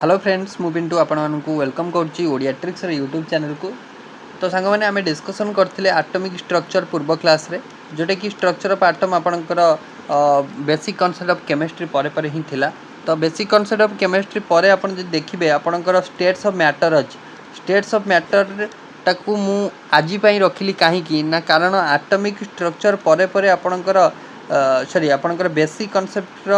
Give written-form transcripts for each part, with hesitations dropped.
Hello friends मु पिंटू आपको welcome करुच्ची ओडिया ट्रिक्स यूट्यूब चैनल को। तो सांग मैंने आम डिस्कसन करते आटमिक स्ट्रक्चर पूर्व क्लास रे जोटा कि स्ट्रक्चर ऑफ आटम आपणकर बेसिक कॉन्सेप्ट ऑफ केमिस्ट्री पर ही थिला। तो बेसिक कॉन्सेप्ट ऑफ केमिस्ट्री पर आप देखिए आपणकर स्टेट्स ऑफ मैटर अच्छी स्टेट्स ऑफ मैटर टाकू मु आज रखिली कहीं ना कारण आटमिक स्ट्रक्चर पर आपणकर सॉरी आपणकर बेसिक कॉन्सेप्ट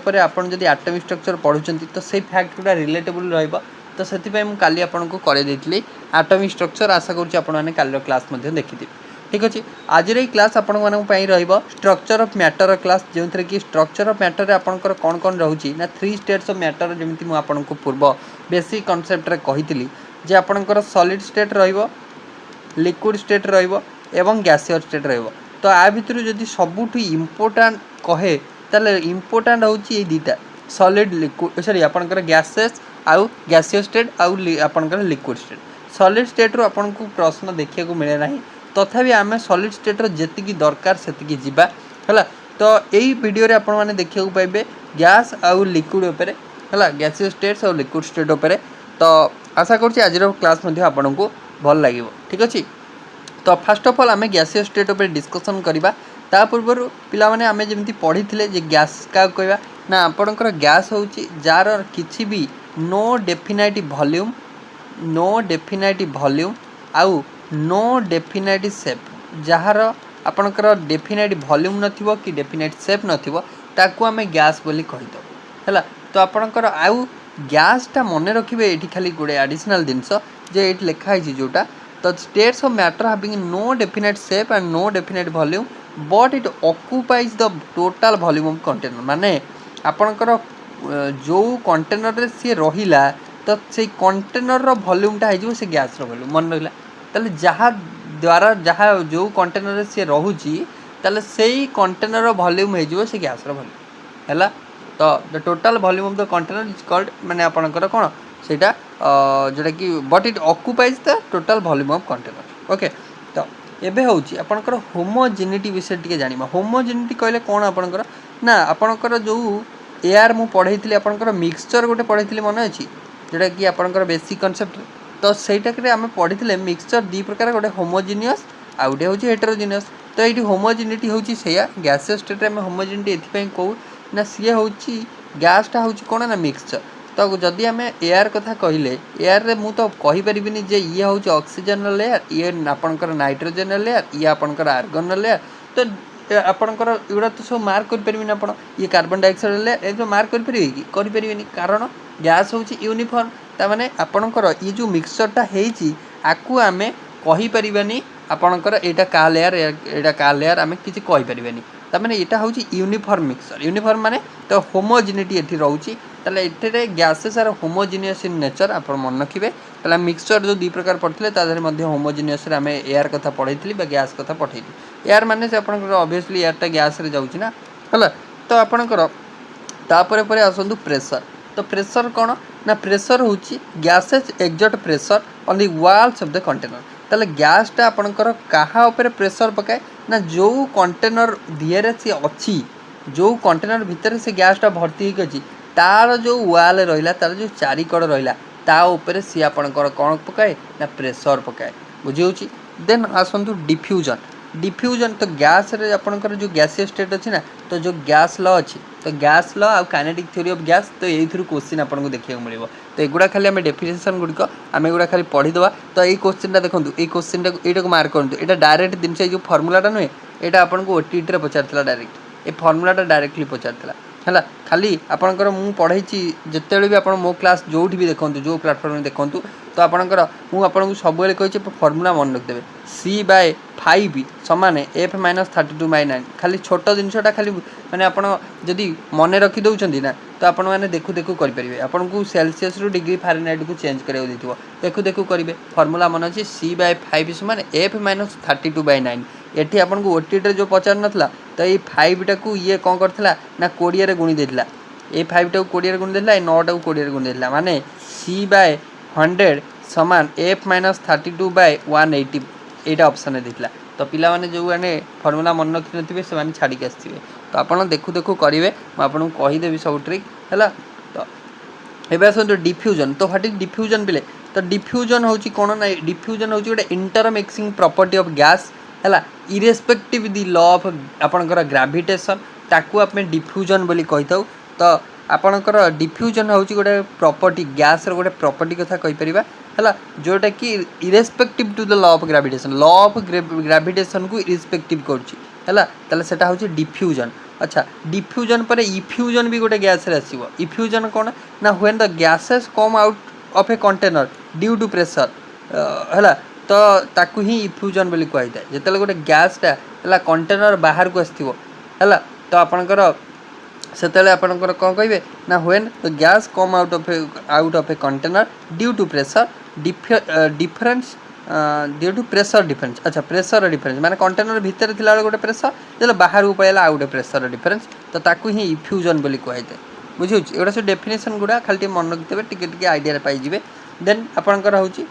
पर आपन जदि आटमिक स्ट्रक्चर पढ़ुचंती तो से फैक्ट गुड़ा रिलेटेबल रहिबा। तो से मुझे काली आपको कर आटमिक स्ट्रक्चर आशा करुँच आपने काली क्लास देखी। ठीक अच्छे आज क्लास आपण स्ट्रक्चर ऑफ मैटर क्लास जो थे कि स्ट्रक्चर ऑफ मैटर आपंकर कौन कौन रोचे ना 3 स्टेट्स ऑफ मैटर जमी मुझे पूर्व बेसिक कॉन्सेप्ट रे कही जे आपंकर सॉलिड स्टेट लिक्विड स्टेट एवं गैसियर स्टेट रहिबो। तो आ भितर जदि सबुठ इम्पोर्टाट कहे ताले इम्पोर्टाट होची दीटा सॉलिड लिक्विड सॉरी आपनकर गैसेस आउ गैसियर स्टेट आउ आपनकर लिक्विड स्टेट। सॉलिड स्टेट रो आपन को प्रश्न देखिया को मिले नाही तथापि आमे सॉलिड स्टेट रो जेतिकी दरकार सेतिकी जिबा हला। तो एई वीडियो रे आपन माने देखिया को पाइबे गैस आउ लिक्विड उपरे हला गैसियर स्टेट्स आउ लिक्विड स्टेट उपरे। तो आशा करछि आज रो क्लास मध्ये आपन को भल लागिवो। ठीक अछि तो फास्ट ऑफ ऑल आम गैसियर स्टेट उपर डिस्कसन करवा ता पूर्व पिला माने आमे जेमती पढ़ी थिले जे गैस का कहवा ना आपणकर गैस होची जार किछि भी नो डेफिनाइट वॉल्यूम आउ नो डेफिनाइट शेप जार आपणकर डेफिनाइट वॉल्यूम नथिबो कि डेफिनाइट शेप नथिबो ताकू आमे गैस बोली कहि दो हैला। तो आपणकर आउ गैसटा मने रखिबे एठी खाली गुडे एडिशनल जिंस जे एठी लिखा है जोटा the states of matter having no definite shape and no definite volume but it occupies the total volume of container माने आपनकर जो कंटेनर रे सी रहिला तो से कंटेनर रो वॉल्यूम टा हिजो से गैस रो वॉल्यूम मन रहिला तले जहा द्वारा जहा जो कंटेनर रे सी रहुची तले सेही कंटेनर रो वॉल्यूम हिजो से गैस रो वॉल्यूम हैला। तो the total volume of the container is called माने आपनकर कोन सेटा जोटा कि but it occupies the total volume of container. Okay तो एबे होची आपनकर होमोजेनिटी विषय टिके जानिबा। होमोजेनिटी कहले कोन आपनकर ना आपनकर जो एआर मु पढैथिली आपनकर मिक्सचर गोटे पढैथिली मन अछि जोटा कि आपनकर बेसिक कांसेप्ट। तो सेटा के हम पढिथिले मिक्सचर दी प्रकार गोटे होमोजेनियस आ गोटे होची हेटेरोजेनियस। तो एठी होमोजेनिटी होची सेया गैसियस स्टेट रे हम होमोजेनिटी एथि पई कहू ना सी होची गैसटा होची कोन ना मिक्सचर। तो जदि आम एयर कथा कहले एयर रे मु तो कहि परिबिनी जे ये हूँ ऑक्सीजन लेयर ये आपनकर नाइट्रोजन लेयर ये आपनकर आर्गन लेयर। तो आपनकर एगुड़ा तो सब मार्क कर परिबिनी आपण ये कार्बन डाइऑक्साइड लेयर ए जो मार्क कर परिबे कि कर परिबिनी कारण गैस होची यूनिफॉर्म ता माने आपनकर ये जो मिक्सचरटा हेची आकु आमे कहि परिबानी आपनकर एटा का लेयर आमे किछि कहि परिबानी ता माने एटा होची यूनिफॉर्म मिक्सचर। यूनिफॉर्म माने तो होमोजेनिटी एठी रहउची ताले एठरे gases are homogeneous in nature आप मन रखिबे। ताले मिक्सचर जो दी प्रकार पढ़थिले ता धरे मध्ये होमोजेनियस रे आमे एयर कथा पढैथिली बा गैस कथा पढैली। एयर माने से आपनकर ऑब्वियसली एयरटा गैस रे जाउची ना हला। तो आपनकर तापरे परे आसंतु प्रेशर। तो प्रेशर कोन ना प्रेशर होची gases exert pressure on the walls of the container. ताले गैसटा आपनकर काहा ऊपर प्रेशर पकाए ना जो कंटेनर दियरे से अछि जो कंटेनर भितर से गैसटा भर्ती होई अछि तार जो वाल रहिला तार जो चारिकड़ रहिला ता ऊपर सी आपनकर कोन पकाए ना प्रेशर पकाए बुझियोची। देन आसंतु डिफ्यूजन। डिफ्यूजन तो गैस रे आपनकर जो गैसियस स्टेट अछि ना तो जो गैस लॉ अछि तो गैस लॉ आ काइनेटिक थ्योरी ऑफ गैस तो एई थ्रू क्वेश्चन आपनको देखिया मिलिबो। तो एगुडा खाली हम डेफिनेशन गुडी को हम एगुडा खाली पढी दवा। तो एई क्वेश्चनटा देखंतु एई क्वेश्चनटा एटा को मार्क करंतु एटा डायरेक्ट दिन से जो फार्मूलाटा नय एटा आपनको ओटीटी रे पचारतला डायरेक्ट ए फार्मूलाटा डायरेक्टली पचारतला हैला। खाली आपनकर मु पढैची जतेबेले भी आपण मो क्लास जोठी भी देखंतु जो प्लेटफॉर्म में देखंतु तो आपनकर मु आपनको सब बेले कहिचे फार्मूला मन रख देबे C/5 समान F - 32/9 खाली छोट जिनसटा खाली माने आपण जदी मने रखी दउचंदी ना तो आपण माने देखु देखु करि परिबे। आपण को सेल्सियस रु डिग्री फारेनहाइट को चेंज करियो दिथिबो देखु देखु करिवे। फार्मूला मन अछि C/5 समान F - 32/9। एठी आपण को ओटीटी जो पचार नथला तो ये 5 टा को ये कोन करथला ना 20 रे गुणी देथला ए 5 टा को 20 रे गुणी देथला ए 9 टा को 20 रे गुणी देथला माने C/100 समान F - 32/180 एटा ऑप्शन देथला। तो पिला माने जो माने फार्मूला मन रखि नथिबे से माने छाडी के आस्थिबे तो आपण देखु देखु करिवे म आपण को कहि देबी सब ट्रिक हैला। तो एबे आसतु डिफ्यूजन। तो व्हाट इज डिफ्यूजन बिले तो डिफ्यूजन होची कोन ना डिफ्यूजन होची गोटे इंटरमिक्सिंग प्रॉपर्टी ऑफ गैस हैला इरेस्पेक्टिव द लॉ ऑफ आपनकर ग्रेविटेशन ताकू आपने डिफ्यूजन बोली कहिताउ। तो आपनकर डिफ्यूजन होची गोटे प्रॉपर्टी गैस रो गोटे प्रॉपर्टी कथा कहि परिबा हैला जोटा कि irrespective to the law of gravitation को इरेस्पेक्टिव करची हैला तले सेटा होची डिफ्यूजन। अच्छा डिफ्यूजन पर इफ्यूजन भी गोटे गैस रे आसीबो। इफ्यूजन कोन ना when the gases come out of a container due to pressure हैला तो ताकू ही इफ्यूजन बोली कहै थाए। जेतले गोटे गैसटा हैला कंटेनर बाहर को आस्थिबो हैला तो आपनकर सेतले आपनकर कोन कहबे ना when the gas come out of a container due to pressure difference due to pressure difference. अच्छा प्रेशर डिफरेंस माने कंटेनर भीतर थिला गोटे प्रेशर जेले बाहर को पळेला आउट प्रेशर डिफरेंस तो ताकू ही इफ्यूजन बोली कहै थाए। बुझिउ एटा सब डेफिनेशन गुडा खाली मन रखितबे टिके टिके आइडिया पाई जिवे। देन आपनकर होची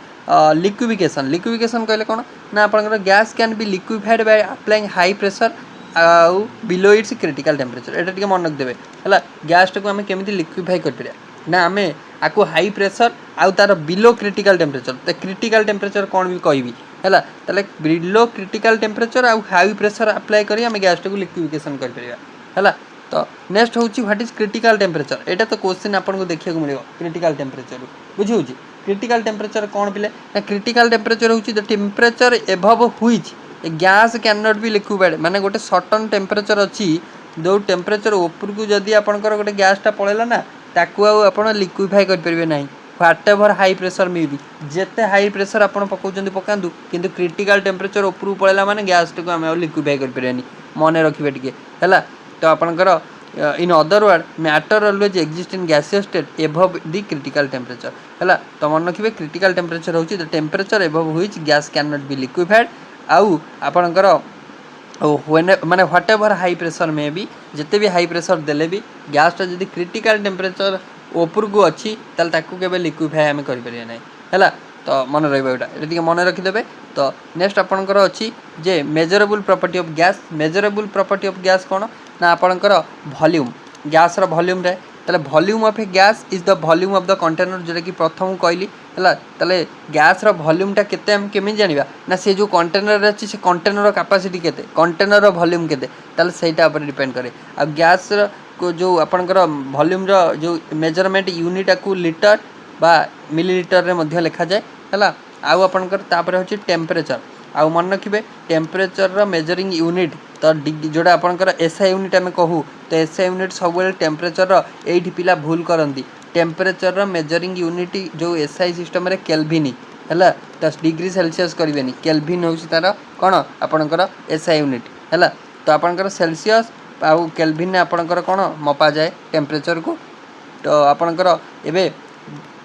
लिक्विफिकेशन। लिक्विफिकेशन कहले कोन ना आपनकर gas can be liquefied by applying high pressure आउ बिलो इट्स क्रिटिकल टेम्परेचर। एटा टिके मन रखिदेबे हैला गैस टाको आमे केमिति लिक्विफाई कर परिया ना आमे आकु हाई प्रेशर आउ तार बिलो क्रिटिकल टेम्परेचर। तो क्रिटिकल टेम्परेचर कोन भी कहबी हैला तले बिलो क्रिटिकल टेम्परेचर आउ हाई प्रेशर अप्लाई करी आमे गैस टाको लिक्विफिकेशन कर परिया हैला। तो नेक्स्ट होची व्हाट इज क्रिटिकल टेम्परेचर। एटा तो क्वेश्चन आपन को देखिया को मिलियो क्रिटिकल टेम्परेचर बुझिउ जी। क्रिटिकल टेम्परेचर कौन पिले ना क्रिटिकल टेम्परेचर होची the temperature above which a gas can not be liquefied. माने गोटे सर्टन टेम्परेचर अछि जो टेम्परेचर ऊपर को जदी आपनकर गोटे गैसटा पळेला ना ताकू आपण लिक्विफाई कर परिबे नाही what ever high pressure may be. जेते हाई प्रेशर आपण पकाउचंदी पकांदु किंतु क्रिटिकल टेम्परेचर ऊपर को पळेला माने गैस टाको हम लिक्विफाई कर परिबेनी मने रखिबे टिके हैला। तो आपनकर in other word matter always exist in gaseous state above the critical temperature हैला। तो मन रखिबे क्रिटिकल टेम्परेचर होची the temperature above which gas can not be liquefied आउ आपनकर व्हेन माने व्हाट एवर हाई प्रेशर में भी जिते भी हाई प्रेशर देले भी गैसटा जदी क्रिटिकल टेम्परेचर ऊपर को अच्छी ताल ताकू केबे लिक्विफाई आमे करि परिया नै हैला। तो मन रहिबा एटा एटिके मन रखि देबे। तो नेक्स्ट आपनकर अछि जे measurable property of gas. Measurable property of gas कोन ना आपनकर वॉल्यूम गैस रो वॉल्यूम रे तले volume of a gas is the volume of the container जेटा कि प्रथम कहली हैला। तले गैस रो वॉल्यूम टा केते हम केमि जानिबा ना से जो कंटेनर रे अछि से कंटेनर रो कैपेसिटी केते कंटेनर रो वॉल्यूम केते तले सेटा ऊपर डिपेंड करे। अब गैस को जो आपनकर वॉल्यूम रो जो मेजरमेंट यूनिट को लीटर बा मिलीलीटर रे मध्ये लिखा जाय हैला। आउ आपनकर तापर होची टेम्परेचर आउ मन रखिबे टेम्परेचर रो मेजरिंग यूनिट तो जोड़ा आपनकर एसआई यूनिट आमे कहू तो एसआई यूनिट सब टेम्परेचर रो एठी पिला भूल करंती टेम्परेचर रो मेजरिंग यूनिट जो एसआई सिस्टम रे केल्विन हैला। 10 डिग्री सेल्सियस करबेनी केल्विन होची तार कोन आपनकर एसआई यूनिट हैला। तो आपनकर सेल्सियस आउ केल्विन ने आपनकर कोन मपा जाए टेम्परेचर को। तो आपनकर एबे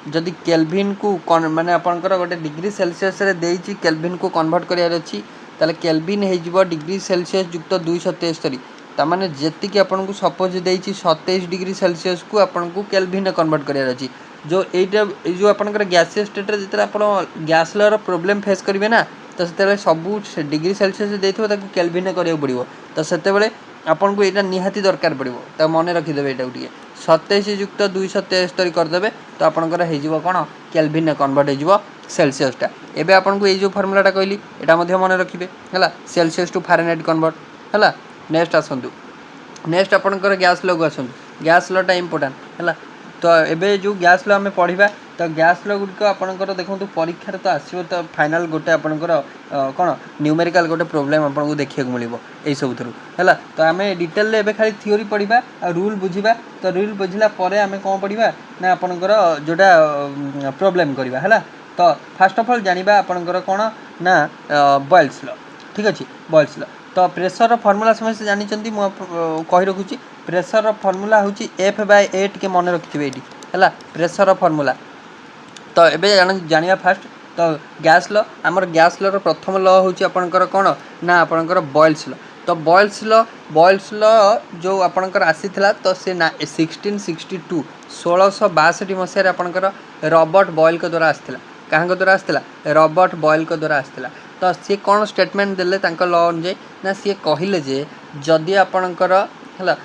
जदि केल्विन को माने आपनकर गोटे डिग्री सेल्सियस रे देइची केल्विन को कन्वर्ट करियार अछि ताले केल्विन हे जिवो डिग्री सेल्सियस युक्त 273 ता माने जेति कि आपन को सपोज देइची 27 डिग्री सेल्सियस को आपन को केल्विन रे कन्वर्ट करियार अछि। जो एटा जो आपनकर गैसियस स्टेट रे जेतरा आपन गैस लर प्रॉब्लम फेस करिवे ना तो सेते सबु डिग्री सेल्सियस देइथबो ताकू केल्विन रे करियो पड़िवो। तो सेते बेले आपन को एटा निहाती दरकार पड़िवो त मने रखि देबे एटा उटिए 27 युक्त 273 कर देबे तो आपनकर हे जिवो कोन केल्विन रे कन्वर्ट हे जिवो सेल्सियस टा। एबे आपन को ए जो फार्मूला टा कहली एटा मध्ये मने रखिबे हैला सेल्सियस टू फारेनहाइट कन्वर्ट हैला। नेक्स्ट आसंतु नेक्स्ट आपनकर गैस लॉ को आसंतु गैस लॉ टा इंपोर्टेंट हैला। तो एबे जो गैस लॉ हमें पढ़िबा तो गैस लॉ गुड को आपनकर देखंतु परीक्षा रे तो आसीबो तो फाइनल गोटे आपनकर कोन न्यूमेरिकल गोटे प्रॉब्लम आपन को देखिया को मिलिबो एई सब थरु हैला। तो हमें डिटेल ले एबे खाली थ्योरी पढ़िबा आ रूल बुझिबा। तो रूल बुझिला परे हमें कोन पढ़िबा ना आपनकर जोटा प्रॉब्लम करबा हैला। तो फर्स्ट ऑफ ऑल जानिबा आपनकर कोन ना बॉयल्स लॉ ठीक अछि बॉयल्स लॉ। तो प्रेशर फार्मूला समस्त जानि चंती मु कहि रखुची प्रेशर फार्मूला होची F/A के मन रखिथिबे एटी हैला प्रेशर फार्मूला। तो एबे जानिया फास्ट तो गैस लॉ हमर गैस लॉ रो प्रथम लॉ होची आपनकर कोन ना आपनकर बॉयल्स लॉ। तो बॉयल्स लॉ जो आपनकर आसीथिला तो से 1662 1662 मसिया रे आपनकर रॉबर्ट बॉयल के द्वारा आसीथिला कहां के द्वारा आसीथिला रॉबर्ट बॉयल के द्वारा आसीथिला। तो सी कोन स्टेटमेंट देले तांका लॉ अनुसार ना सी कहिले जे जदि आपनकर हला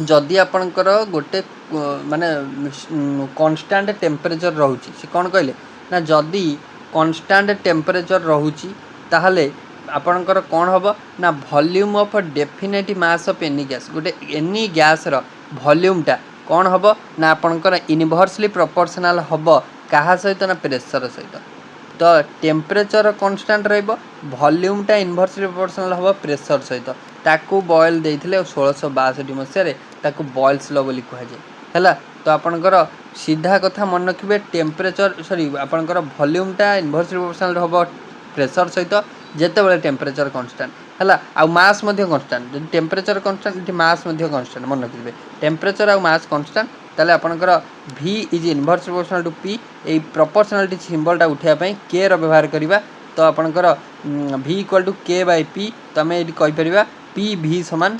जदि आपणकर गोटे माने कन्स्टांट टेम्परेचर रोचे से कौन कहले ना जदि कन्स्टांट टेम्परेचर रोचे ताहले आपणकर कौन हम ना volume of definite mass of any gas गोटे एनी गैस रो वॉल्यूमटा कौन हम ना आपणकर इनवर्सली प्रोपोर्शनल हम क्या सहित ना प्रेशर सहित तो टेम्परेचर कन्स्टांट रॉल्यूमटा इनवर्सली प्रोपोर्शनल हम प्रेशर सहित ताकू बॉयल देते 1662 मसीह बॉयल्स लॉ बोली कहुए है तो आपणकर सीधा कथा मन रखिए टेम्परेचर सॉरी आपणकर वॉल्यूमटा इनवर्सली प्रोपोर्शनल हम प्रेशर सहित जिते टेम्परेचर कन्स्टांट है आ मास कन्स्टांट जब टेम्परेचर कन्स्टांट मास कन्स्टांट मन रखिए टेम्परेचर आ मास कन्स्टांट ताले आपणकर V is inverse proportional to P ए प्रोपोर्शनालिटी सिंबलटा उठाइबा के रो व्यवहार करबा तो आपणकर V equal to K by P तो आम ये कहीपर PV समान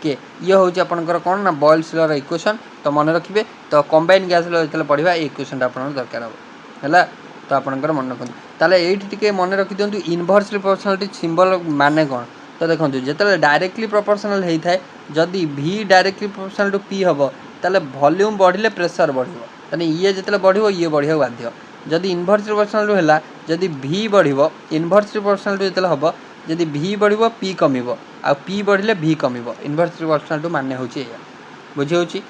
K ये हूँ आपणकर कौन ना बॉयल्स लॉ इक्वेशन तो मन रखिए तो कंबाइन गैस लॉ जो पढ़ा ये इक्वेशन आप दरकार हम है तो आपणकर मन रखते ताले ये मन रखी दिंतु इनवर्सली प्रोपोर्शनालिटी सिंबल माने कौन तो देखो जो डायरेक्टली प्रोपोर्शनल होता है जदि V directly proportional to P हम ताले वॉल्यूम बढ़िले प्रेशर बढ़ियो ताने ये जिते बढ़ियो ये बढ़िया बाध्य जदि इनवर्सली प्रोपोर्शनल टू है जदि V बढ़ियो इनवर्सली प्रोपोर्शनल टू जिते हम जदि V बढ़ियो P कमिबो आ P बढ़िले V कमिबो इनवर्सली प्रोपोर्शनल टू माने होची बुझी होची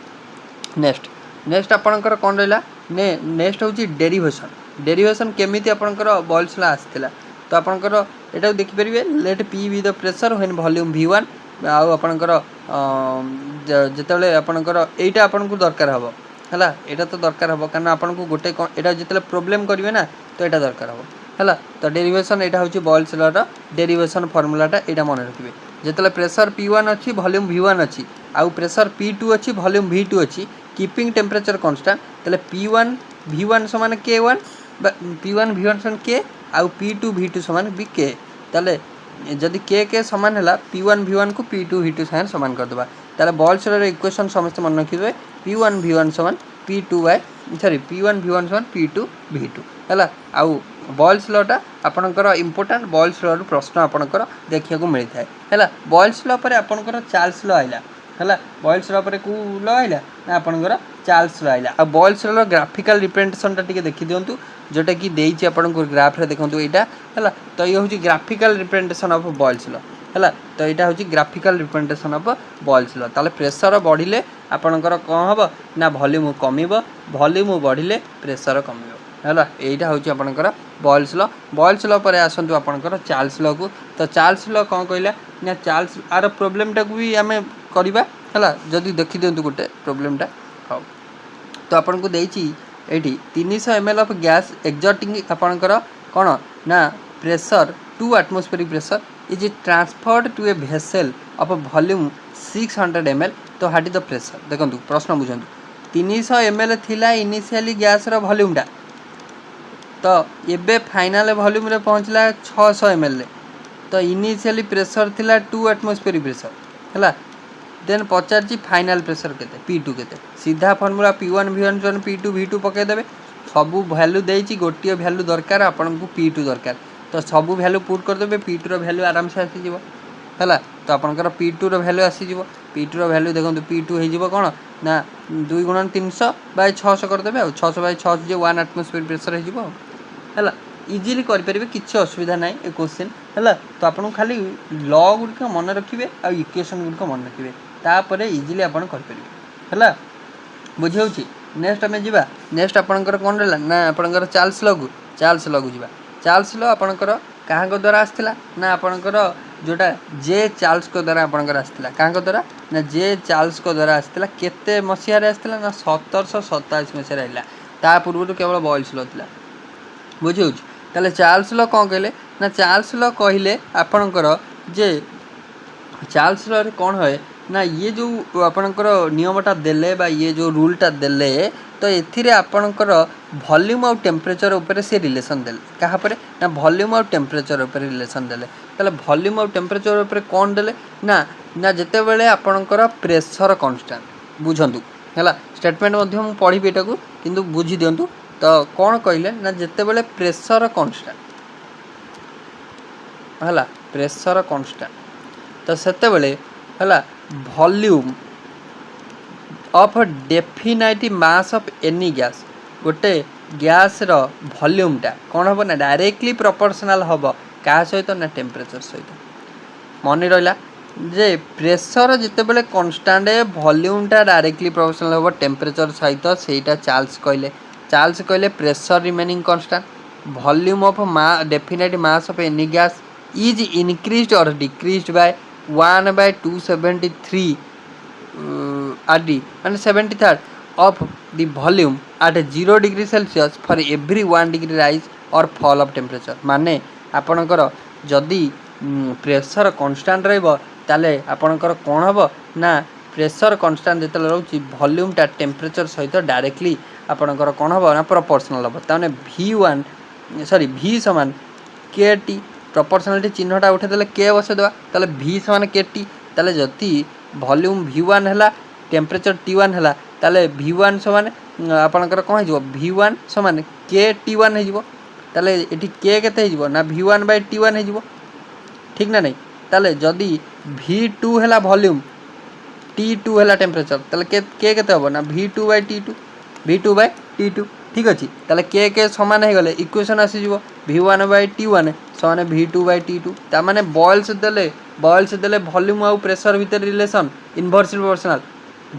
नेक्स्ट आपणकर कौन रहा नेक्स्ट होची डेरिवेशन केमिति आपणकर बॉयल्स लॉ आसथिला तो आपणकर एटा देखिपारे let P be the pressure when volume V1 आपणकर जिते आपणकर एटा आपन को दरकार हम है यहाँ तो दरकार हम कारण आपन को गोटे यहाँ जिते प्रोब्लेम करेंगे ना तो यहाँ दरकार हम है तो डेरिवेशन यहाँ हूँ बॉयल्स लॉ डेरिवेशन फर्मूलाटा यहाँ मन रखिए जिते प्रेशर P1 अच्छी वॉल्यूम V1 अच्छी आउ प्रेशर P2 अच्छी वॉल्यूम V2 अच्छी कीपिंग टेम्परेचर कांस्टेंट तेल P1 V1 समान K1 P1 V1 समान K आउ P2 V2 समान भी K तेल जदि K समान है P1 V1 को P2 V2 साथ समान करदे ताले बॉयल्स लॉ इक्वेशन समस्त मन रखिए P1 V1 समान P2 bye sorry P1 V1 समान P2 V2 है आउ बॉयल्स लॉटा आपणकर इंपोर्टेंट बॉयल्स लॉ प्रश्न आपणकर देखा मिलता है बॉयल्स लॉ पर आपणकर चार्ल्स लॉ आइला है बॉयल्स लॉ पर को लॉ आइला ना आपणकर चार्ल्स लॉ आइला आ बॉयल्स लॉ ग्राफिकल रिप्रेजेंटेशनटा टिके देखि दियंतु जोटा कि देइछि आपणको ग्राफ रे देखंतु एटा है तो ये हूँ graphical representation of Boyle's law है तो यहाँ हूँ graphical representation of Boyle's law ताले प्रेशर बढ़िले आपणकर कौन हम ना वॉल्यूम कमिबो वॉल्यूम बढ़िले प्रेशर कमिबो है यहाँ हूँ आपणकर बॉयल्स लॉ पर आसतु आपणकर चार्ल्स लॉ को तो चार्ल्स लॉ कौन कहला ना चार्ल्स आर प्रोब्लेमटा को भी आम करवा है जदि देखी दिंतु गोटे प्रोब्लेमटा हाँ तो आपन को देइछि एठी 300 ml ऑफ गैस एक्सर्टिंग आपणकर कौन ना pressure to atmospheric pressure is transferred to a vessel of volume 600 ml तो हाट द प्रेशर देखो प्रश्न बुझंतु 300 ml थिला इनिशियली गैस रो वॉल्यूमटा तो एबे फाइनल वॉल्यूम रे पहुंचला 600 ml तो इनिशियली प्रेशर थिला 2 एटमॉस्फेरिक प्रेशर है देन पचार फाइनल प्रेशर केते P2 केते सीधा formula P1 V1 P2 V2 पकई देबे सबू वैल्यू देइछि गोटिए वैल्यू दरकार आपन को P2 दरकार तो सबू वैल्यू पुट कर देबे P2 रो वैल्यू आराम से आसी जीवो है तो आपनकर P2 रो वैल्यू आसी जीवो P2 रो वैल्यू देखंतु P2 हे जीवो कोन ना 2 गुणन 300 बाय 600 कर देबे 600 बाय 600 जे 1 एटमॉस्फेरिक प्रेशर हे जीवो है इजिली करें किसी असुविधा ना ए क्वेश्चन है तो आपको खाली लॉ गुड़िक मन रखिए आ इक्वेशन गुड़िक मन रखिए तापर इजिली आप है बुझे नेक्स्ट आम जा नेक्स्ट आपंकर कौन रहा ना आपंकर चार्ल्स लॉ को जा चार्ल्स लॉ आपंकर क्या द्वारा आसाला ना आपंकर जोटा जे चार्ल्स को द्वारा आपंकर आसाला क्या द्वारा ना जे चार्ल्स को द्वारा आसाला केते मसीह आसाला ना 1787 मसीह आइला ता पूर्व केवल बॉयल्स लॉ था बुझे ताले चार्ल्स लॉ कौन कहले ना चार्ल्स लॉ कहले आपणकर जे चार्ल्स लॉ रे कौन है ना ये जो आपणकर नियमटा देले बा ये जो रूलटा देले तो एथिरे आपणकर वॉल्यूम और टेम्परेचर ऊपर से रिलेशन देले कहा पर ना वॉल्यूम और टेम्परेचर ऊपर रिलेशन देले ताले वॉल्यूम और टेम्परेचर ऊपर कौन देले ना ना जेते बेले आपणकर प्रेशर कांस्टेंट बुझंतु हैला स्टेटमेंट मध्य मु पढी बेटा को किंतु बुझी दियंतु तो कौन कहले ना जिते बड़े प्रेशर कांस्टेंट है प्रेशर कांस्टेंट तो सेते बेले है volume of definite mass of any gas गोटे गैस रो वॉल्यूमटा कौन हम ना डायरेक्टली प्रोपोर्शनल हम क्या सहित ना टेम्परेचर सहित मन रहा जे प्रेशर जितेबाला कन्स्टाट वॉल्यूमटा डायरेक्टली प्रोपोर्शनल हम टेम्परेचर सहित सेटा चार्ल्स कहले pressure remaining कन्स्टाट volume of definite mass of any gas is increased और decreased bye 1/273 RD and 73rd of the volume at 0 degree Celsius for every 1 degree rise or fall of temperature माने आपणकर जदि pressure कन्स्टाट रे आपणकर कौन हम ना pressure कन्स्टाट जो रोचे वॉल्यूमटा टेम्परेचर सहित डायरेक्टली आपणकर कौन हम ना प्रोपोर्शनल हम ताने V1 सॉरी V समान के टी प्रोपोर्शनालिटी चिन्हटा उठेदेले के बसदेवा ताले V समान के टी ताले जदि वॉल्यूम V1 है टेम्परेचर T1 है ताले V1 समान आपणकर कौन हो V1 समान के T1 हो ताले एटी के केते हो ना V1/T1 हो ठीक ना नहीं ताले जदि V2 है वॉल्यूम T2 है टेम्परेचर ताले के केते हो ना V2/T2 ठीक अच्छे ताले के समान हो गले इक्वेशन आसीज V1/T1 समान V2/T2 ता माने बॉयल्स देले वॉल्यूम आउ प्रेशर भितर relation inversely proportional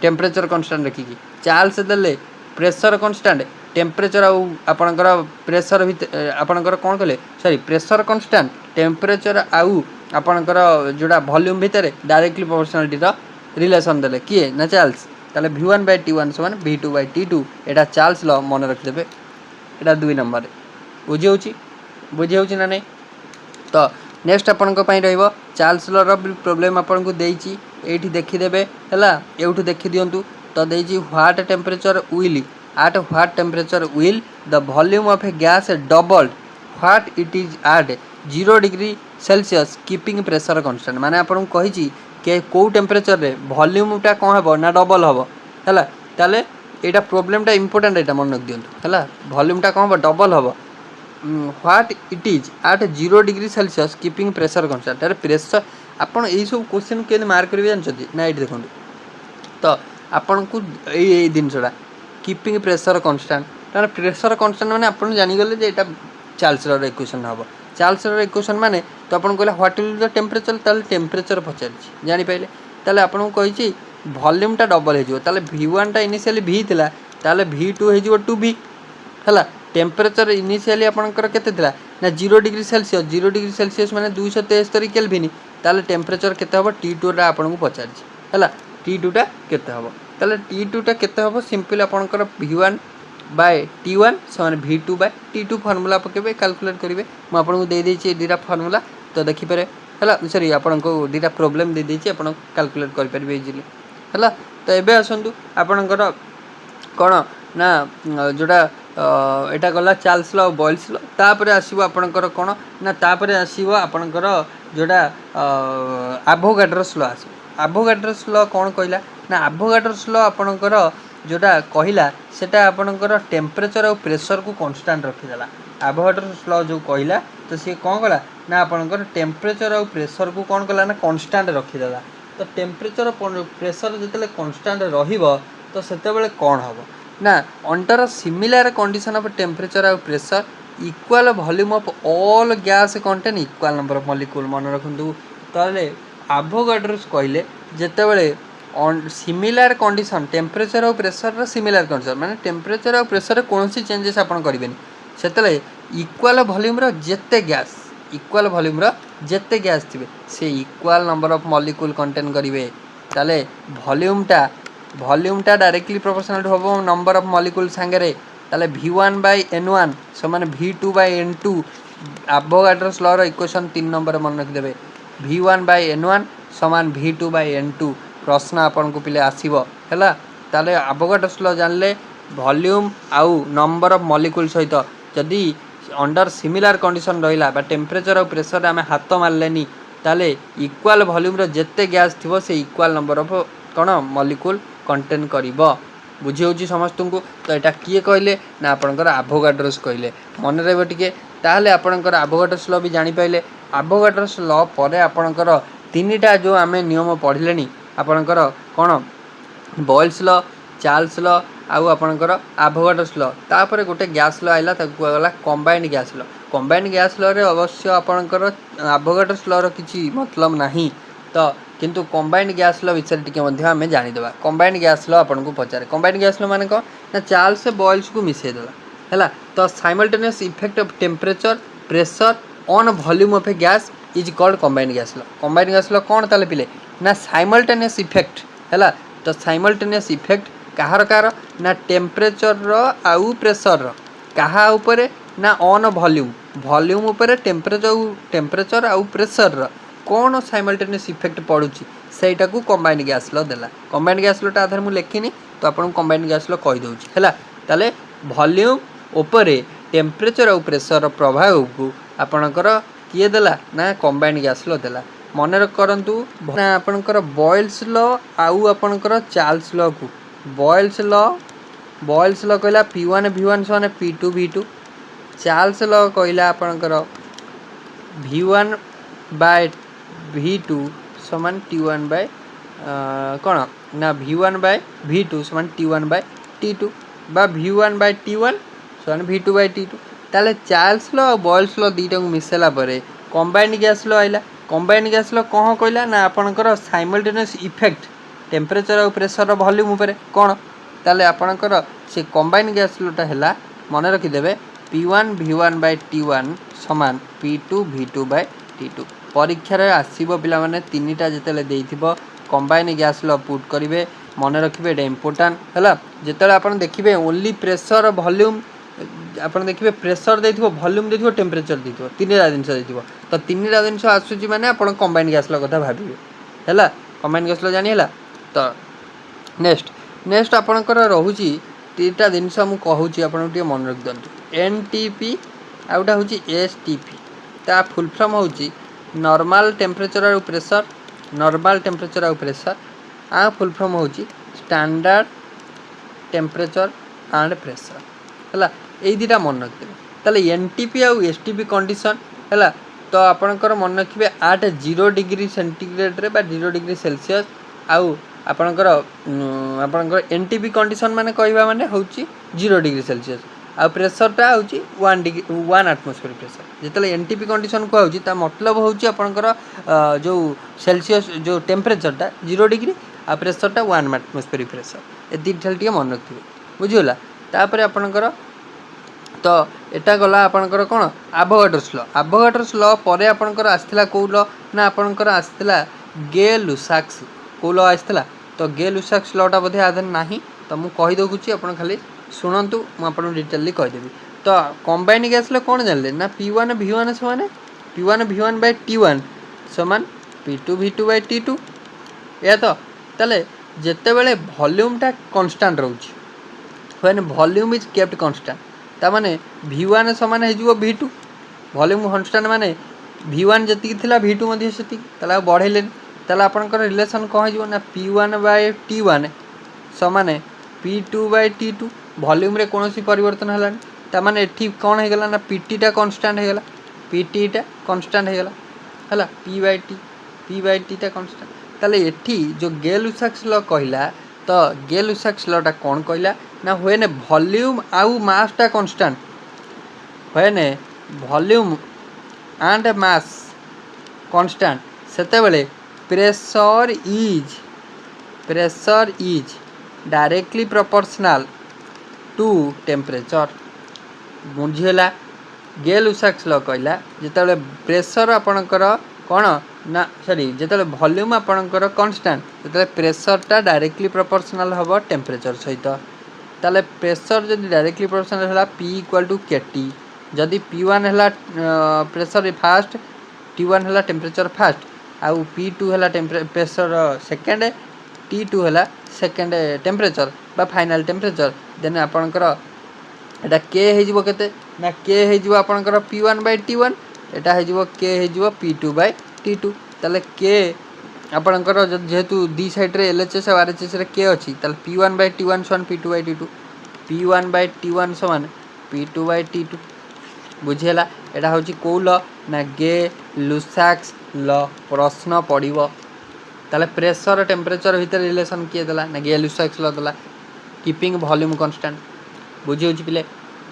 temperature constant रखिकी चार्ल्स देले प्रेशर कन्स्टाट टेम्परेचर आउ आपणकर प्रेशर भितर आपणकर कौन कहले सॉरी प्रेशर कन्स्टाट टेम्परेचर आउ आपणकर जोड़ा वॉल्यूम भितर डायरेक्टली प्रोपोर्शनालिटी रिलेशन देले किए ना चार्ल्स ताले V1/T1 समान V2/T2 एटा चार्ल्स लॉ मन रखिदेवे एटा 2 नंबर बुझी ना नहीं तो नेक्स्ट आपण रहिबो चार्ल्स लॉ रो प्रॉब्लम आपण को देइची एठी देखिदेबे हला एउठु देखि दियंतु तो देइची what temperature will at what temperature will the volume of a gas doubled what it is at 0 degree Celsius keeping pressure constant माने आपण को कहिची के को टेम्परेचर रे वॉल्यूम टा कोन हबो ना डबल हबो हला ताले एटा प्रॉब्लम टा इंपोर्टेंट एटा मन रख दियंतु हला वॉल्यूम टा कोन हबो डबल हबो what it is at 0 degree Celsius keeping pressure constant तार प्रेशर आपण एई सब क्वेश्चन के मार्क करबे जानछथि ना एठी देखंतु तो आपण को एई दिनसडा कीपिंग प्रेशर कन्स्टाट तार प्रेशर कन्स्टाट माने आपण जानि गले जे एटा चार्ल्स लॉ इक्वेशन हबो चार्ल्स लॉ इक्वेशन माने तो आपण कहले व्हाट विल द टेम्परेचर ताले टेम्परेचर पचारछि जानि पाइले ताले आपण को कहिछि वॉल्यूम टा डबल हे जिवो ताले V1 टा इनिशियली V थिला ताले V2 हे जिवो 2V हला टेम्परेचर इनिशियली आपणकर केते थिला ना 0 डिग्री सेल्सियस माने 273 केल्विन ताले टेम्परेचर केते हबो T2 रा आपन को पचारछि हला T2 टा केते हबो ताले T2 टा केते हबो सिंपल आपणकर V1/T1 समान V2/T2 फार्मूला पकेबे कैलकुलेट करिवे म आपन को दे देछि दीटा फार्मूला तो देखि पारे हला सॉरी आपन को दीटा प्रॉब्लम दे देछि आपन कैलकुलेट करि परिबे इजीली हला तो एबे आसंतु आपणकर कोन ना जोड़ा एटा गला चार्ल्स लॉ बॉयल्स लॉ तापर आसीबो आपणकर कोन ना तापर आसीबो आपणकर जोड़ा एवोगाड्रोस लॉ आसीबो एवोगाड्रोस लॉ कोन कहला ना एवोगाड्रोस लॉ आपणकर जोड़ा कहला सेटा आपणकर टेम्परेचर और प्रेशर को कांस्टेंट रखि देला एवोगाड्रोस लॉ जो कहला तो से कोन कला ना आपणकर टेम्परेचर और प्रेशर को कोन कला ना कांस्टेंट रखि देला तो टेम्परेचर और प्रेशर जतले कांस्टेंट रहिबो तो सेते बेले कोन हबो ना under similar condition of temperature और pressure equal volume of all gas contain equal number of molecule मन रखंतु ताले एवोगाड्रोस कहले जेते बेले सिमिलर कंडीशन टेम्परेचर और प्रेशर रो सिमिलर कंडीशन माने टेम्परेचर और प्रेशर रे कोनोसी चेंजेस आपण करिवेनी सेतले इक्वल वॉल्यूम रो जेते गैस इक्वल वॉल्यूम रो जेते गैस थिबे से equal number of molecule contain करिवे ताले वॉल्यूम टा डायरेक्टली प्रोपोर्शनल होबो नंबर ऑफ मॉलिक्यूल संगे ताले V1/N1 समान V2/N2 एवोगाड्रोस लॉ रो इक्वेशन 3 नंबर मन रख देबे V1/N1 समान V2/N2 प्रश्न आपन को पिले आसीबो हैला ताले एवोगाड्रोस लॉ जानले वॉल्यूम आउ नंबर ऑफ मॉलिक्यूल सहित जदी अंडर सिमिलर कंडीशन रहिला बा टेम्परेचर और प्रेशर आमे हाथ मारलेनी ताले इक्वल वॉल्यूम रो जेते गैस थिबो से इक्वल नंबर ऑफ कोन मॉलिक्यूल कंटेन करिवो बुझी होची समस्त को तो एटा किए कहले ना आपनकर एवोगाड्रोस कहले मन रहबो टिके ताहले आपनकर एवोगाड्रोस लॉ भी जानि पाइले एवोगाड्रोस लॉ परे आपनकर तीनटा जो आम नियम पढ़ले आपणकर कौन बॉयल्स लॉ चार्ल्स लॉ आउ आपणकर एवोगाड्रोस लॉ तापर गोटे गैस लॉ आइला गला combined gas law combined gas law रे अवश्य आपणकर एवोगाड्रोस लॉ रो किछि मतलब नाही तो किंतु कंबाइंड गैस लॉ विषय टिके आम जानीदेवा कंबाइंड गैस लॉ आपन को पचारे कंबाइंड गैस लॉ माने कौन ना चार्ल्स बॉयल्स को मिसई देला हैला तो simultaneous effect of temperature pressure on volume of a gas is called combined gas law combined gas law कौन ताले पिले ना साइमल्टेनियस इफेक्ट हैला तो साइमल्टेनियस इफेक्ट कहार कहार ना टेम्परेचर रो आउ प्रेशर रो कहा उपरे ना ऑन वॉल्यूम वॉल्यूम उपरे टेम्परेचर आउ प्रेशर रो कौन साइमल्टेनियस इफेक्ट पड़ुची सेटा को कंबाइंड गैस लॉ देला कंबाइंड गैस लॉ आधार मुझे लिखिनी तो आपन कंबाइंड गैस लॉ कहि दउची हैला ताले वॉल्यूम उपरे टेम्परेचर आउ प्रेशर प्रभाव को आपणकर किए देला ना कंबाइंड गैस लॉ देला मन करंतु ना आपणकर बॉयल्स लॉ आउ आपणकर चार्ल्स लॉ को बॉयल्स लॉ कहला P1 V1 समान P2 V2 चार्ल्स लॉ कहला आपणकर V1 बाय V2 समान T1 बाय कौन ना V1 बाय V2 समान T1 बाय T2 बा V1 बाय T1 समान V2 बाय T2 ताले चार्ल्स लॉ और बॉयल्स लॉ दीटा को मिसेला परे कंबाइंड गैस लॉ आइला कंबाइंड गैस लॉ कौन कहला ना आपणकर साइमल्टेनियस इफेक्ट टेम्परेचर और प्रेशर वॉल्यूम उपरे कौन ताले आपणकर से कंबाइंड गैस लॉटा हैला मन रखिदेवे P1 V1 बाय T1 समान P2 V2 बाय T2 परीक्षा रे आसीबो पिला माने तीनटा जेतेले देइथिबो कंबाइन गैस लॉ पुट करिवे मन रखिबे एटा इंपोर्टेंट हैला जेतेले आपण देखिबे ओनली प्रेशर वॉल्यूम आपण देखिबे प्रेशर देइथिबो वॉल्यूम देइथिबो टेम्परेचर देइथिबो तीनटा जिंस देइथिबो तो तीनटा जिंस आसुची माने आपण कंबाइन गैस लॉ कथा भाबिबे हैला कंबाइन गैस लॉ जानि हैला तो नेक्स्ट आपणकर रहुची तीनटा जिनस मु कहूची आपण टिके मन रख दंतु एनटीपी आउटा होची एसटीपी ता फुल फॉर्म होची नॉर्मल टेम्परेचर और प्रेशर नॉर्मल टेम्परेचर और प्रेशर आ फुल फॉर्म होची स्टैंडर्ड टेम्परेचर एंड प्रेशर हैला एई दिटा मन रख देबे ताले एनटीपी और एसटीपी कंडीशन हैला तो आपणकर मन रखिबे 8 0 डिग्री सेंटीग्रेड रे बा 0 डिग्री सेल्सियस आउ आपणकर एनटीपी कंडीशन माने कहबा माने होची 0 डिग्री सेल्सियस आ प्रेशरटा होची 1 एटमॉस्फेरिक प्रेशर जेतले एनटीपी कंडीशन को होची ता मतलब होची आपणकर जो सेल्सियस जो टेम्परेचरटा 0 डिग्री आ प्रेशरटा 1 एटमॉस्फेरिक प्रेशर ए दिठल टिके मन रखिबे बुझियोला तापर आपणकर तो एटा गला आपणकर कोन एवोगाड्रोस लॉ परे आपणकर आस्थिला को लॉ ना आपणकर आस्थिला गे-लुसाक्स को लॉ आस्थिला तो गे-लुसाक्स लॉटा बोधे आधन नाही तो मु कहि दउची आपण खाली शुणु मुझे डिटेली कहीदेवी तो कंबाइन गैस लॉ कौन जानले ना P1 V1 समान P1 V1 बाय T1 समान P2 V2 बाय T2 या तो ताले जेते बेले वॉल्यूमटा कांस्टेंट रहउची when volume is kept constant ता माने V1 समान हे जिवो V2 वॉल्यूम कांस्टेंट माने V1 जति थिला V2 मध्ये सति ताला बढ़ेले ताला आपनकर रिलेशन कह जिवो ना P1 बाय T1 समान P2 बाय T2 वॉल्यूम रे कोनोसी परिवर्तन हलान ता माने एठी कोन हे गला ना Pt टा कांस्टेंट हे गला Pt टा कांस्टेंट हे गला हला P बाय T टा कांस्टेंट ताले एठी जो गे-लुसाक्स लॉ कहला तो गे-लुसाक्स लॉ टा कोन कहला ना व्हेन वॉल्यूम आउ मास टा constant when volume and mass constant सेते बेले pressure is directly proportional to temperature बुझीला गे-लुसाक्स लॉ कहला जेतेबेले प्रेशर आपणकर कौन ना सॉरी जेतेबेले वॉल्यूम आपणकर कांस्टेंट जेतेबेले प्रेशरटा डायरेक्टली प्रोपोर्शनल हबो टेम्परेचर सहित ताले प्रेशर जदि डायरेक्टली प्रोपोर्शनल हला P = KT जदि P1 हला प्रेशर फास्ट T1 हला टेम्परेचर फास्ट आउ P2 हला प्रेशर सेकेंड T2 हला सेकेंड टेम्परेचर बा फाइनल टेम्परेचर देन आपणकर एटा K हे जिवो केते ना K हे जिवो आपणकर P1 बाय T1 एटा हे जिवो K हे जिवो P2 बाय T2 ताले K आपणकर जेहेतु दी साइड रे LHS और RHS रे K अछि ताले P1 बाय T1 समान P2 bye T2 P1 bye T1 समान P2 बाय T2 बुझियला एटा होची को लॉ ना गे लुसाक्स ल प्रश्न पड़ो ताले प्रेशर टेम्परेचर भितर रिलेशन किए देला ना गे लुसाक्स ल देला कीपिंग वॉल्यूम कांस्टेंट बुझी होची पिले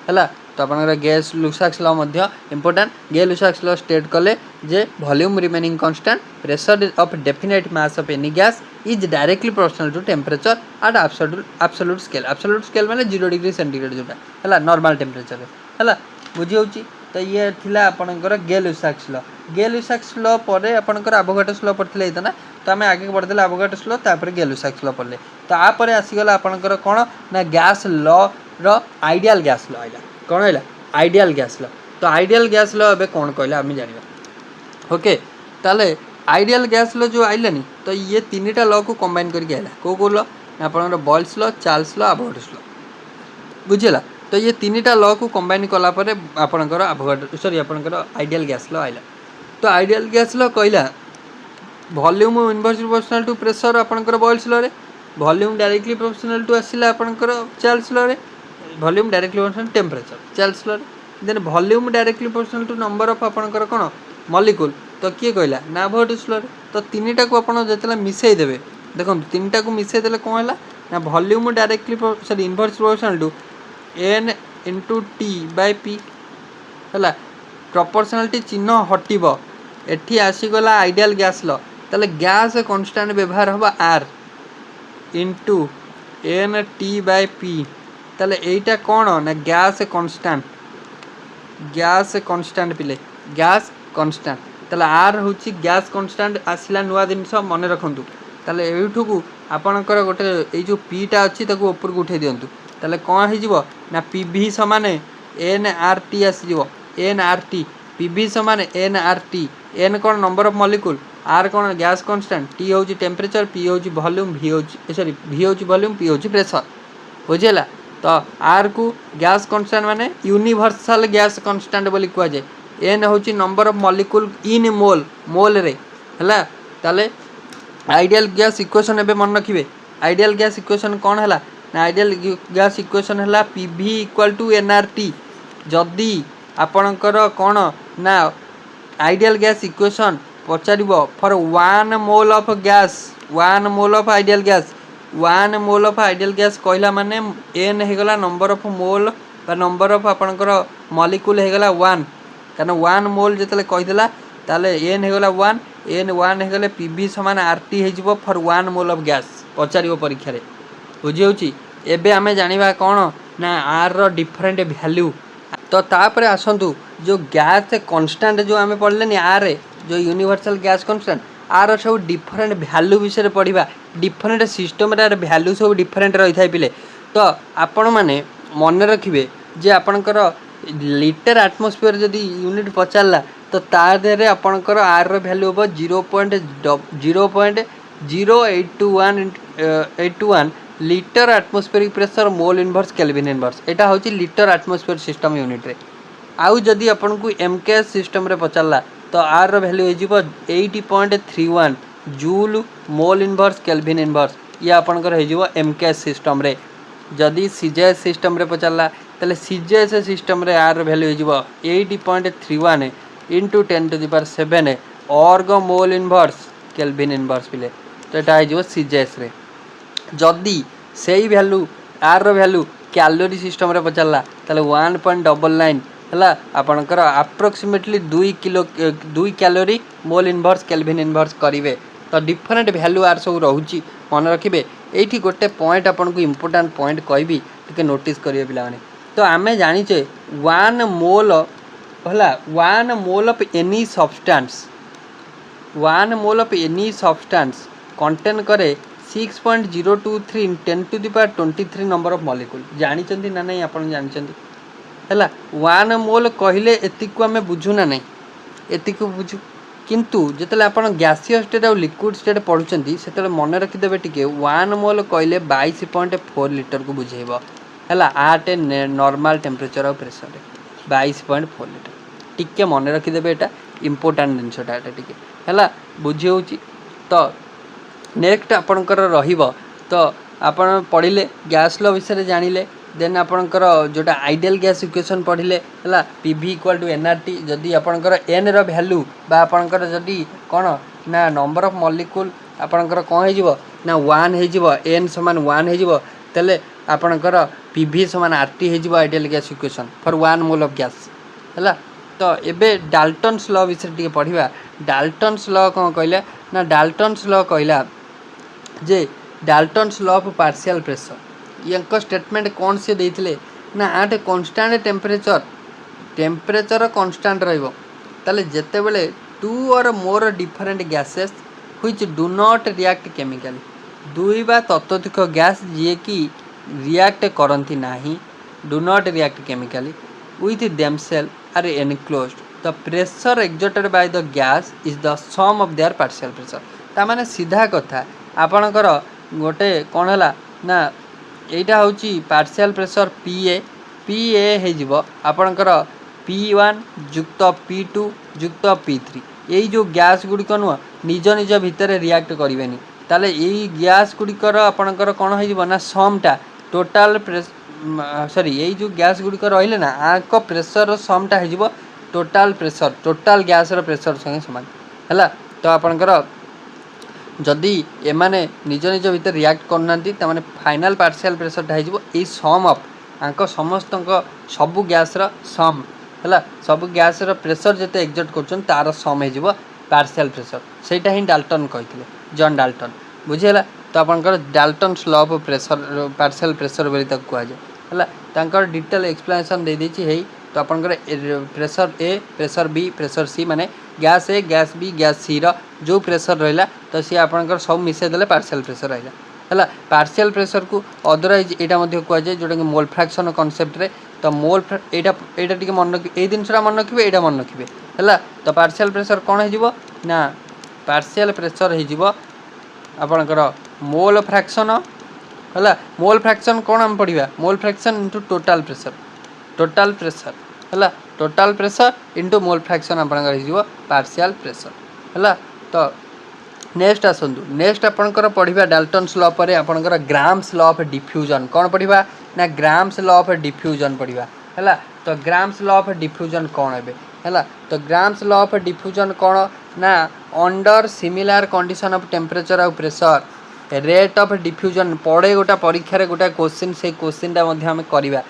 हला तो आपनकर गैस लुसाक्स लॉ मध्य important Gay Lussac's law state कले जे volume remaining constant pressure of definite mass of any gas is directly proportional to temperature at absolute scale माने 0 डिग्री सेंटीग्रेड जोटा हला नॉर्मल टेम्परेचर हला बुझी होची तो ये थिला आपनकर गे लुसाक्स लॉ परे आपनकर एवोगाड्रोस लॉ पड़थिले इतना तो आम आगे बढ़ते एवोगाड्रोस लॉ तापर गे लुसाक्स लॉ पढ़ले तो आपर आसीगला आपनकर कोन ना गैस लॉ रो आइडियल गैस लॉ आइला कौन है आइडियल गैस लॉ तो आइडियल गैस लॉ ए कौन कहला आम जाना ओके ताले आइडियल गैस लॉ जो आइलानी तो ये तीनटा लॉ को कंबाइन करके आइला को लॉ आपनकर Boyle's law Charles law Avogadro's law बुझेला तो ये तीनटा लॉ को कंबाइन कला परे आपनकर एवोगाड्रोस सॉरी आपनकर आइडियल गैस लॉ आइला तो आइडियल गैस लॉ कहला volume inversely proportional to pressure आपनकर बॉयल्स लॉ रे वॉल्यूम डायरेक्टली प्रोपोर्शनल टू आसिला आपनकर चार्ल्स लॉ रे volume directly proportional temperature Charles law then volume directly proportional to number of आपनकर कोन मॉलिक्यूल तो किए कहला ना एवोगाड्रोस लॉ तो तीनटा को आपन जेतला मिसई देबे देखो तीनटा को मिसई देले कोन हला ना volume directly sorry inverse proportional to n into t by p हला प्रोपोर्शनलिटी चिन्ह हटिबो एठी आसीगला आइडियल गैस लॉ ताले गैस कांस्टेंट व्यवहार हबा r into n t by p ताले एटा कोन ना गैस कांस्टेंट पिले गैस कांस्टेंट ताले r होची गैस कांस्टेंट आसिला नुवा दिनस मन रखंतु ताले एठु को आपनकर गोटे ए जो p टा अछि ताको ऊपर को उठे दियंतु ताले कोन हे जिवो ना pv समान nrt आसीजिवो nrt pv समान nrt n cone number of molecule r cone gas constant t होची टेम्परेचर p होची वॉल्यूम v होची सॉरी v होची वॉल्यूम p होची प्रेशर बुझेला तो r को गैस कांस्टेंट माने यूनिवर्सल गैस कांस्टेंट बोली कुआ जे n होची नंबर ऑफ मॉलिक्यूल इन मोल रे हला ताले आइडियल गैस इक्वेशन एबे मन रखिबे आइडियल गैस इक्वेशन कोन हला ना आइडियल गैस इक्वेशन हला pv इक्वल टू nrt जदी आपनकर कोन ना आइडियल गैस इक्वेशन पचारिबो for 1 mole of gas 1 mole of ideal gas 1 mole of ideal gas कहला माने n हेगला नंबर ऑफ मोल बा नंबर ऑफ आपनकर मॉलिक्यूल हेगला 1 कारण 1 मोल जतले कहिदला ताले n हेगला 1 n 1 हेगले pv समान rt हेजिबो फॉर 1 मोल ऑफ गैस पचारिबो परीक्षा रे बुझी होची एबे आमे जानिबा कोन ना r रो डिफरेंट वैल्यू तो तापर आसंतु जो गैस कांस्टेंट जो आमे पढ़लेनी r जो यूनिवर्सल गैस कांस्टेंट आर सब डिफरेंट वैल्यू विषय पढ़ा डिफरेंट सिस्टम रे वैल्यू सब डिफरेंट रही था पिले तो आपण मैंने मन रखिए जे आपणकर लिटर आटमोस्फियर जदि यूनिट पचारा तो तादेह आपणकर आर वैल्यू हम 0.00821 litre atmospheric pressure mole inverse kelvin inverse एटा होची लिटर आटमोस्फियर सिस्टम यूनिट रे आउ जदि आपन को एमकेएस सिस्टम रे पचारा तो आर वैल्यू हो 80.31 joule mole inverse kelvin inverse ये आपनकर हो एमकेएस सिस्टम रे जदि सीजेएस सिस्टम रे पचारा तले सीजेएस सिस्टम रे आर वैल्यू हो 80.31 into 10⁷ erg mole inverse kelvin inverse पिले तो यहाँ हो सीजेएस रे जदि सेही value R value calorie system रे पचारा तले 1.99 है आपणकर approximately 2 calorie mole inverse kelvin inverse करेंगे तो डिफरेंट वैल्यू आर सब रोचे मन रखिए ये गोटे पॉइंट आपन को इम्पोर्टाट पॉइंट कहबी टे नोटिस करेंगे पिलाने तो आम जाचे 1 मोल है 1 mole of any substance 1 mole of any substance contain करे 6.023 10⁻23 नंबर ऑफ मॉलिक्यूल जानी ना नहीं आपन जानी है 1 मोल कहले एतिक आम बुझुना नहीं एतिक बुझु किंतु जिते आप गैसीय स्टेट और लिक्विड स्टेट पढ़ुं से मन रखिदेवे टी 1 मोल कहले 22.4 लिटर को बुझेब है आट ए नॉर्मल टेम्परेचर और प्रेशर 22.4 लिटर टिके मन रखिदेवे यहाँ इम्पोर्टाट जिनसा टी है बुझी हो तो नेक्स्ट आपणकर तो आप पढ़ले गैस लॉ विषय जानिले देन आपणकर जोटा आइडियल गैस इक्वेशन पढ़िले है पीवी इक्वल टू एनआरटी जदि आपणकर एन रो वैल्यू बा आपणकर जदि कौन ना नंबर ऑफ मॉलिक्यूल आपणकर कौन हो ना 1 हो एन समान 1 हो तेले आपणकर पीवी समान आरटी हो ideal gas equation for 1 mole of gas है। तो एबे डाल्टन्स लॉ विषय टी पढ़ा डाल्टन्स लॉ कौन कहले ना डाल्टन्स लॉ कहला जे Dalton's law of partial pressure यंक स्टेटमेंट कौन से देते ना आट कन्स्टांट टेम्परेचर कन्स्टांट रही जिते बड़े 2 or more different gases which do not react chemically दुई बा तत्वधिक गैस जी कि रिएक्ट करती नहीं do not react chemically with themselves are enclosed the pressure exerted by the gas is the sum of their partial pressure तामाने सीधा कथा आपणकर गोटे कौन है ना এইটা হচ্ছে পার্शियल प्रेशर पीए हो आपणकर P1 युक्त P2 युक्त P3 यही जो गैस गुड़िक नुह निज निज भितर रिएक्ट करेंगे ताले यही गैस गुड़िकर आपणकर कौन हो ना समटा टोटाल सॉरी यही जो गैस गुड़िक रही ना आक प्रेशर समटा हो total pressure total gas pressure संगे सामान है। तो आपणकर जदि एमाने निज निज भितर रिएक्ट करना ताने फाइनल पार्शियल प्रेशरटा हो सम ऑफ आंक समस्त सबू गैस सम है सबू गैस प्रेशर जिते एक्सर्ट कर तार सम हो पार्शियल प्रेशर सेटा ही डाल्टन कहते जॉन डाल्टन बुझीगला। तो आपंकर Dalton's law of pressure partial pressure बोली कहुए है डिटेल एक्सप्लेनेशन दे देछि है। तो आपंकर प्रेशर ए प्रेशर बी प्रेशर सी माने गैस ए गैस बी गैस सी जो प्रेशर रहा तो सी आपंकर सब मिसेदेले पार्शियल प्रेशर रहा है। पार्शियल प्रेशर को अदरवाइज यहाँ कहुए जोटा कि मोल फ्रैक्शन कॉन्सेप्ट रे तो मोल यहाँ टी मन रखिए जिनसा मन रखिए यहाँ मन रखिए है। तो पार्शियल प्रेशर कौन हो ना पार्शियल प्रेशर हो आपणकर मोल फ्रैक्शन है। मोल फ्रैक्शन कौन आम पढ़ा mole fraction into total pressure है total pressure into mole fraction आपंकर पार्शियल प्रेशर है। तो नेक्स्ट आसतु नेक्स्ट आपंकर पढ़ा डाल्टन्स लॉ पर आपंकर ग्राम्स लॉ ऑफ डिफ्यूजन कौन पढ़ा ना ग्राम्स लॉ ऑफ डिफ्यूजन पढ़ा है। तो ग्राम्स लॉ ऑफ डिफ्यूजन कौन है तो ग्राम्स लॉ ऑफ डिफ्यूजन कौन ना under similar condition of temperature और प्रेशर रेट ऑफ डिफ्यूजन पड़े गोटा परीक्षा गोटा क्वेश्चन से क्वेश्चनटा आम करवा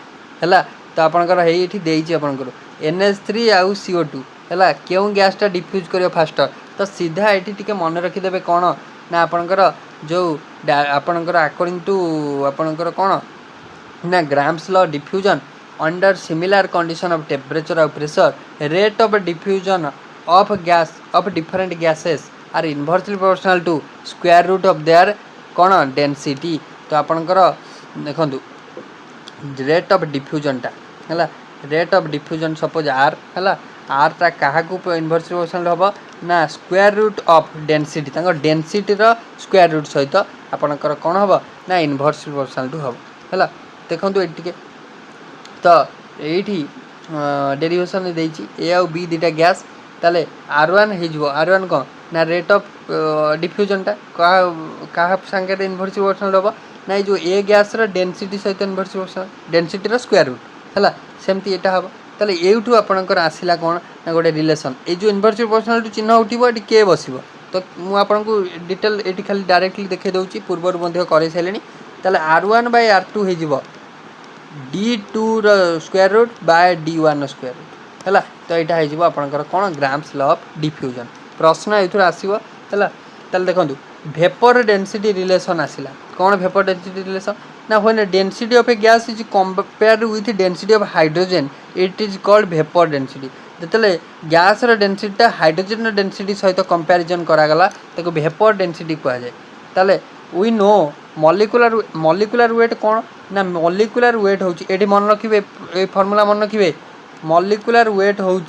है। तो आपंकर ये आपंकर NH3 आउ CO2 है क्यों गैसटा डिफ्यूज कर फास्ट तो सीधा ये टी मन रखिदे कौन ना आपंकर जो आपंकर अकॉर्डिंग टू आपंकर कौन ना Graham's law diffusion under similar condition of temperature और pressure rate of diffusion of gas of different gases are inversely proportional to square root of their कौन डेंसिटी। तो आपंकर देखो रेट ऑफ डिफ्यूजनटा है rate of diffusion suppose R है R टा क्या इनवर्सली प्रोपोर्शनल हम ना स्क्वायर रूट ऑफ डेंसिटी डेंसिटीर स्क्वायर रूट सहित आपणकर कौन हम ना इनवर्सली प्रोपोर्शनल टू हम है। देखो ये तो ये डेरिवेशन देती ए आउ बी दुटा गैस ताले R1 हो R1 कौन ना रेट ऑफ डिफ्यूजनटा क्या सांगे इनवर्सली प्रोपोर्शनल हम ना जो ए गैस डेंसिटी सहित इनवर्सली प्रोपोर्शनल डेंसिटीर स्क्वायर रूट है सेमती यहाँ हम ताले एठू आपणकर आसला कौन ना गोटे रिलेसन ये जो इनवर्सली प्रोपोर्शनल चिन्ह उठो ये किए बस तो मुझे डिटेल ये खाली डायरेक्टली देखा दूसरी पूर्वर कर सारे ताले R1 बाय R2 हो D2 square root by D1 square root है। तो यहाँ हो आपंकर कौन ग्राम्स लॉ ऑफ डिफ्यूजन प्रश्न ये आसो है। देखो भेपर डेंसिटी रिलेशन आसला कौन भेपर डेंसिटी रिलेशन ना when density of a gas is compared with density of hydrogen it is called vapour density जिते गैस डेंसिटी हाइड्रोजन डेंसिटी सहित कंपेरिजन करागला ताको भेपर डेंसिटी कहुए। ताले वी नो मॉलिक्यूलर वेट कौन ना मॉलिक्यूलर वेट हूँ ये मन रखिए फर्मूला मन रखिए मॉलिक्यूलर वेट हूँ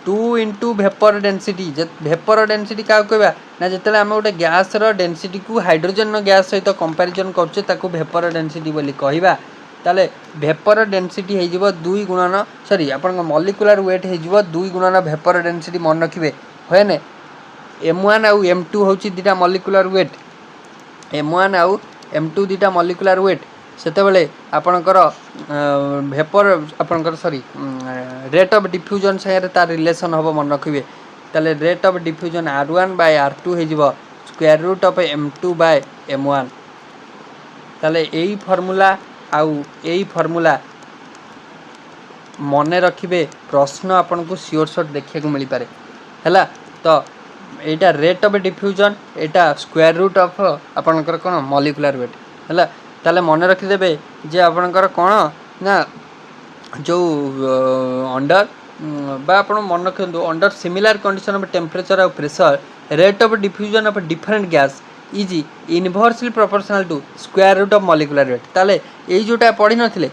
2 इंटू भेपर डेंसिटी भेपर डेंसिटी क्या कहवा ना जिते आम गोटे गैस डेंसिटी को हाइड्रोजन गैस सहित कंपेरिजन कर भेपर डेंसिटी बोली कहवा ताले भेपर डेंसिटी हो 2 गुणन सॉरी आप मॉलिक्यूलर वेट हो 2 गुणन भेपर डेंसिटी मन रखिए व्हेन M1 आउ M2 हूँ दुटा मॉलिक्यूलर वेट M1 आउ M2 दुटा मॉलिक्यूलर वेट ସେତେବେଳେ ଆପଣଙ୍କର ଭେପର ଆପଣଙ୍କର ସରି रेट ऑफ डिफ्यूजन सागर तार रिलेशन हम मन रखिए ताले rate of diffusion R1 by R2 हो square root of M2 by M1 ताले यही फॉर्मूला आउ यही फॉर्मूला मन रखिए प्रश्न आपन को श्योर शॉट देखा को मिल पारे हैला तो यहाँ रेट ऑफ डिफ्यूजन यहाँ स्क्वायर रूट ऑफ आपनकर कौन मॉलिक्यूलर वेट हैला ताले मन रखिदेवे जे आपनकर कौन ना जो अंडर बा आप मन रखु under similar condition of temperature और pressure rate of diffusion of different gas is inversely proportional to square root of molecular weight ताले यही जोटा पढ़ी नथिले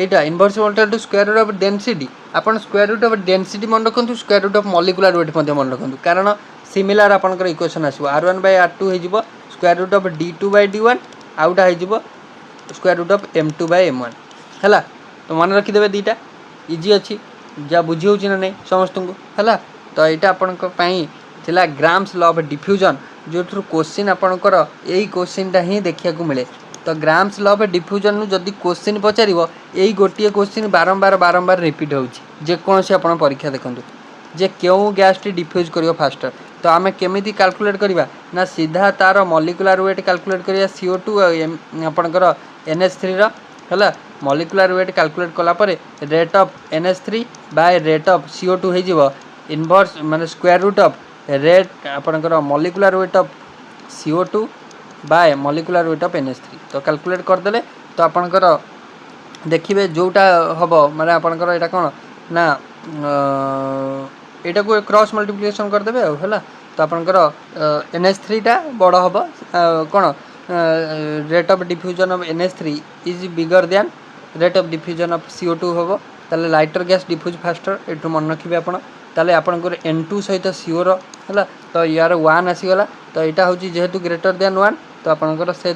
एटा inversely proportional to square root of density अपन स्क्वायर रूट ऑफ डेंसिटी मन रखु square root of molecular weight मन रखु कारण सिमिलर आपनकर इक्वेशन आसो R1 बाय R2 हो square root of D2 by D1 आउटा हो square root of M2 by M1 हैला तो मन रखिदेवे दीटा इजी अच्छी जहाँ बुझी हो ना समस्त को है तो यहाँ आपला ग्राम्स लॉ ऑफ डिफ्यूजन जो क्वेश्चन आपणकर यही क्वेश्चनटा ही देखा मिले तो ग्राम्स लॉ ऑफ डिफ्यूजन जदि क्वेश्चन पचार यही गोटे क्वेश्चन बारंबार बारंबार रिपीट होजेकोसी आप परीक्षा देखूँ जे क्यों गैस टी डिफ्यूज कर फास्टर तो आम केमी कैलकुलेट करवा ना सीधा तार मॉलिक्यूलर वेट कैलकुलेट करवा CO2 आपणकर NH3 है मॉलिक्यूलर वेट कैलकुलेट कलापर rate of NH3 by rate of CO2 हो इनवर्स माने स्क्वायर रूट ऑफ रेट आपणकर molecular weight of CO2 by molecular weight of NH3 तो कैलकुलेट करदे तो आपणकर देखिए जोटा हम माने आपणकर एटा कौन ना एटा को क्रॉस मल्टीप्लिकेशन करदे है तो आपणकर NH3 टा बड़ हम कौन rate of diffusion of NH3 is bigger than rate of diffusion of CO2 हम ताले लाइटर गैस डिफ्यूज फास्टर एटू मन रखिए आप ताले आपनकर N2 सहित CO है तो यार 1 आसीगला तो यहाँ हूँ जेहेतु ग्रेटर दैन 1 तो आपनकर से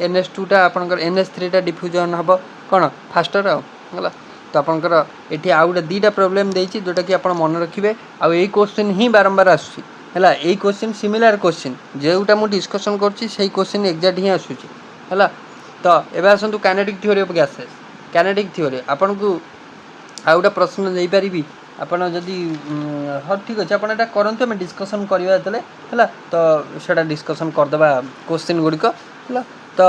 NH2 टा आपनकर NH3 टा डिफ्यूजन हम कौन फास्टर है तो आपनकर ये आउ गोटे दुटा प्रोब्लेम देती जोटा कि आप मन रखिए आउ यही क्वेश्चन ही बारंबार आसूँ है यही क्वेश्चन सिमिलर क्वेश्चन जोटा मुझे डिस्कसन कर क्वेश्चन एक्जाक्ट ही आसूँ है तो एवं आसतु kinetic theory of gases kinetic theory आपन को आउ गोटे प्रश्न दे पारि आपड़ जदि हाँ ठीक अच्छे आपड़ यहाँ करूँ आम डिस्कसन करवा है तो सेटा डिस्कसन करदे क्वेश्चन गुड़िक है तो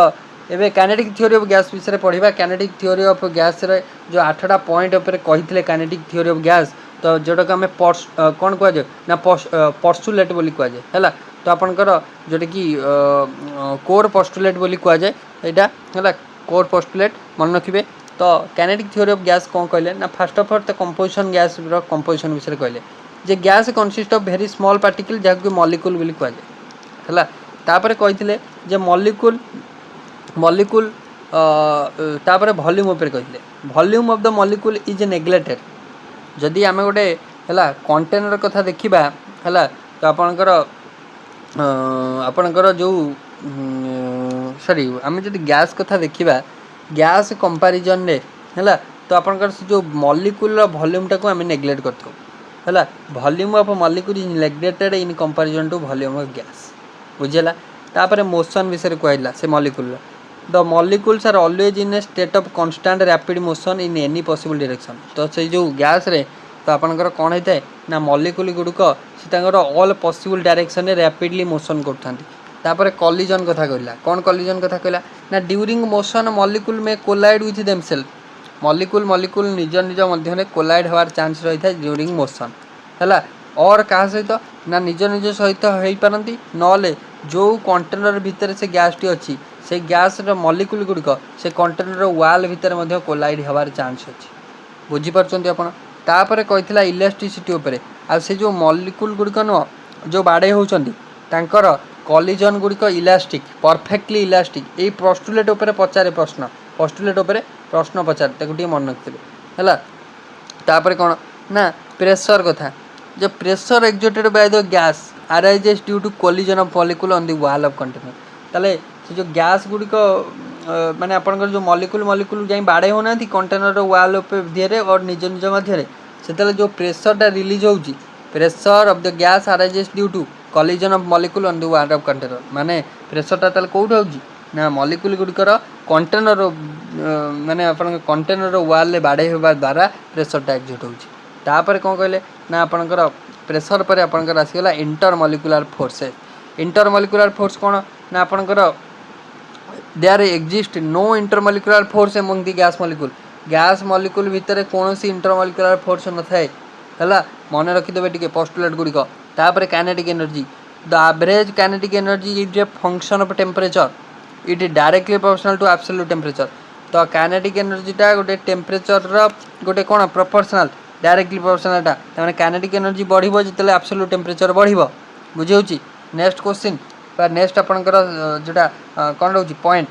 एवं काइनेटिक थ्योरी ऑफ गैस विषय पढ़ा काइनेटिक थ्योरी ऑफ गैस रे जो 8टा पॉइंट उपर कही काइनेटिक थ्योरी ऑफ गैस तो जोटा को आम कौन कहुए ना पोस्टुलेट बोली कहुए है तो आपणकर जोटा कि कोर पोस्टुलेट बोली कहुए यहाँ है कोर पोस्टुलेट मन रखिए तो काइनेटिक थ्योरी ऑफ गैस कौन कहले ना फर्स्ट ऑफ ऑल तो कंपोजिशन गैस कंपोजिशन विषय कहले जे gas consist of very small particle जहाँ मॉलिक्यूल बोली कहुए है तापर कही जे मॉलिक्यूल तापर वॉल्यूम उपर कहते volume of the molecule is neglected जदि आम गोटे है कंटेनर कथा देखा है तो आपणकर जो सॉरी आम जब गैस कथा देखा गैस कंपैरिजन रे है तो आपणकर जो मॉलिक्यूल वॉल्यूम टाको आम नेग्लेक्ट करथौ है volume of molecule is neglected in comparison to volume of gas बुझेला तापर मोशन विषय कहला से molecule the molecules are always in a state of constant rapid motion in any possible direction तो से जो गैस रे तो आपनकर कौन होता है ना मॉलिक्यूल गुड़िक से ऑल पॉसिबल डायरेक्शन में रैपिडली मोशन करते कॉलिजन कथा कहला कौन कॉलिजन कथा कहला ना ड्यूरिंग मोशन मॉलिक्यूल में कोलाइड विथ देमसेल्फ मॉलिक्यूल निज निज मध्य कोलाइड हवार चांस रही है ड्यूरिंग मोशन है और क्या सहित ना निज निज सहित हो पारती नले जो कंटेनर भितर से गैस टी अच्छी से गैस मॉलिक्यूल गुड़िक से कंटेनर वाल भितर कोलाइड हवार चांस अच्छी बुझीपार आप तापर कही इलास्टिसिटी उपर आ से जो मॉलिक्यूल गुड़िक नुह जो बाड़े होती कॉलिजन गुड़िक इलास्टिक परफेक्टली इलास्टिक यही पोस्टुलेट उपर पचारे प्रश्न पोस्टुलेट उपर प्रश्न पचारे टे मन रखिए है तापर कौन ना प्रेशर कथा जो pressure exerted by the gas arises due to collision of molecule on the wall of container ताले से जो गैस गुड़िक माने आपनकर जो मॉलिक्यूल जाई बाड़े होना कंटेनर वॉल दिहरे और निज निज मध्य से जो प्रेशरटा रिलीज होची pressure of the gas arises due to collision of molecule on the wall of container माने प्रेशरटा ताले कोउठ होची ना मॉलिक्यूल गुड़िकर कंटेनर माने आपन कंटेनर वाल बाड़े होगा द्वारा प्रेशरटा एक्जिट होची तापर कौन कहले ना आपनकर प्रेशर पर आपनकर आसीगला इंटरमोलिकुलर फोर्सेस इंटरमोलिकुलर फोर्स कौन ना आपनकर there exist no intermolecular force among the gas molecule भितर कौन सी इंटरमोलिकुलर फोर्स न थाए हला मन रखिदेवे टिके पोस्टुलेट गुड़िक तापर kinetic energy the average kinetic energy is a function of temperature it is directly proportional to absolute temperature तो काइनेटिक एनर्जीटा गोटे टेम्परेचर गोटे कौन प्रोपोर्शनल डायरेक्टली प्रोपोर्शनलटा तमाने काइनेटिक एनर्जी बढ़िबो जितले एब्सोल्यूट टेम्परेचर बढ़िबो बुझियोची नेक्स्ट क्वेश्चन पर नेक्स्ट आपनकर जोटा कौन रहउची पॉइंट